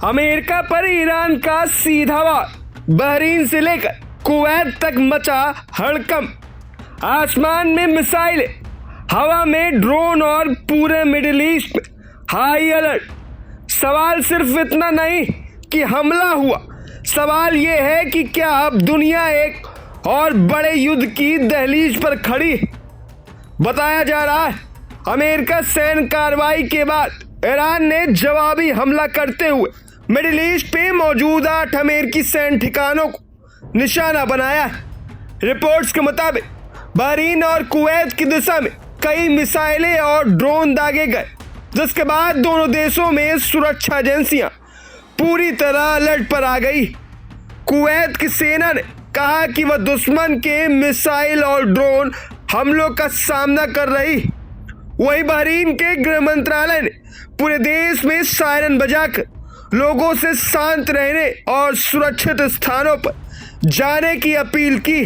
America पर Iran का सीधा वार, बहरीन से लेकर कुवैत तक मचा हड़कंप। आसमान में मिसाइलें, हवा में ड्रोन और पूरे मिडिल ईस्ट में हाई अलर्ट। सवाल सिर्फ इतना नहीं कि हमला हुआ, सवाल ये है कि क्या अब दुनिया एक और बड़े युद्ध की दहलीज पर खड़ी है। बताया जा रहा है अमेरिका सैन्य कार्रवाई के बाद ईरान ने जवाबी हमला करते हुए मिडिल ईस्ट पे मौजूद 8 अमेरिकी सैन्य ठिकानों को निशाना बनाया है। रिपोर्ट्स के मुताबिक बहरीन और कुवैत की दिशा में कई मिसाइलें और ड्रोन दागे गए, जिसके बाद दोनों देशों में सुरक्षा एजेंसियां पूरी तरह अलर्ट पर आ गई। कुवैत की सेना ने कहा कि वह दुश्मन के मिसाइल और ड्रोन हमलों का सामना कर रही। वहीं बहरीन के गृह मंत्रालय ने पूरे देश में सायरन बजाकर लोगों से शांत रहने और सुरक्षित स्थानों पर जाने की अपील की।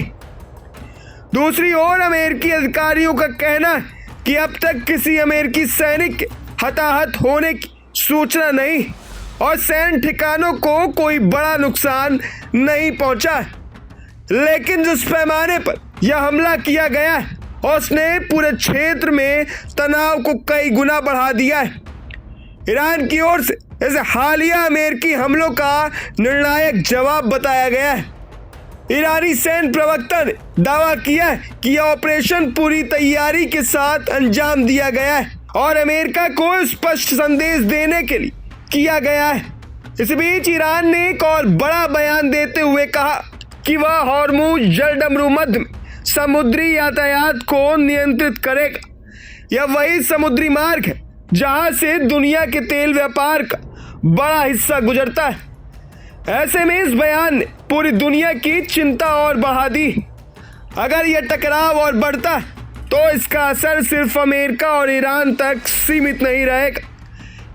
दूसरी ओर अमेरिकी अधिकारियों का कहना है कि अब तक किसी अमेरिकी सैनिक के हताहत होने की सूचना नहीं और सैन्य ठिकानों को कोई बड़ा नुकसान नहीं पहुंचा है। लेकिन जिस पैमाने पर यह हमला किया गया है उसने पूरे क्षेत्र में तनाव को कई गुना बढ़ा दिया है। ईरान की ओर से इसे हालिया अमेरिकी हमलों का निर्णायक जवाब बताया गया है। ईरानी सैन्य प्रवक्ता ने दावा किया है कि यह ऑपरेशन पूरी तैयारी के साथ अंजाम दिया गया है और अमेरिका को स्पष्ट संदेश देने के लिए किया गया है। इस बीच ईरान ने एक और बड़ा बयान देते हुए कहा कि वह हॉर्मुज जलडमरू मध्य में समुद्री यातायात को नियंत्रित करेगा। यह वही समुद्री मार्ग है जहां से दुनिया के तेल व्यापार का बड़ा हिस्सा गुजरता है। ऐसे में इस बयान ने पूरी दुनिया की चिंता और बढ़ा दी। अगर यह टकराव और बढ़ता है तो इसका असर सिर्फ अमेरिका और ईरान तक सीमित नहीं रहेगा।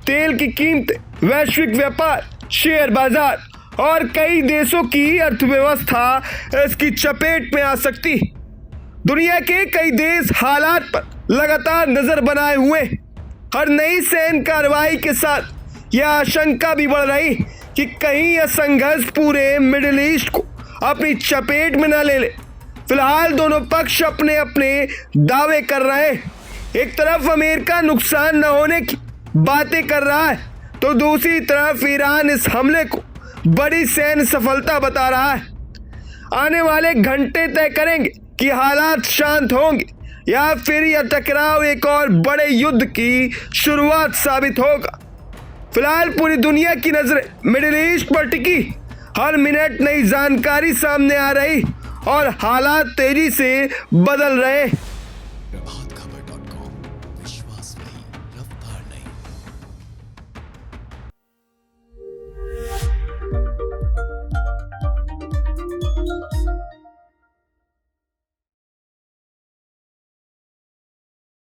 तेल की कीमतें, वैश्विक व्यापार, शेयर बाजार और कई देशों की अर्थव्यवस्था इसकी चपेट में आ सकती है। दुनिया के कई देश हालात पर लगातार नजर बनाए हुए। हर नई सैन्य कार्रवाई के साथ यह आशंका भी बढ़ रही कि कहीं यह संघर्ष पूरे मिडिल ईस्ट को अपनी चपेट में न ले ले। फिलहाल दोनों पक्ष अपने अपने दावे कर रहे हैं। एक तरफ अमेरिका नुकसान न होने की बातें कर रहा है तो दूसरी तरफ ईरान इस हमले को बड़ी सैन्य सफलता बता रहा है। आने वाले घंटे तय करेंगे कि हालात शांत होंगे या फिर यह टकराव एक और बड़े युद्ध की शुरुआत साबित होगा। फिलहाल पूरी दुनिया की नजरें मिडिल ईस्ट पर टिकी। हर मिनट नई जानकारी सामने आ रही और हालात तेजी से बदल रहे।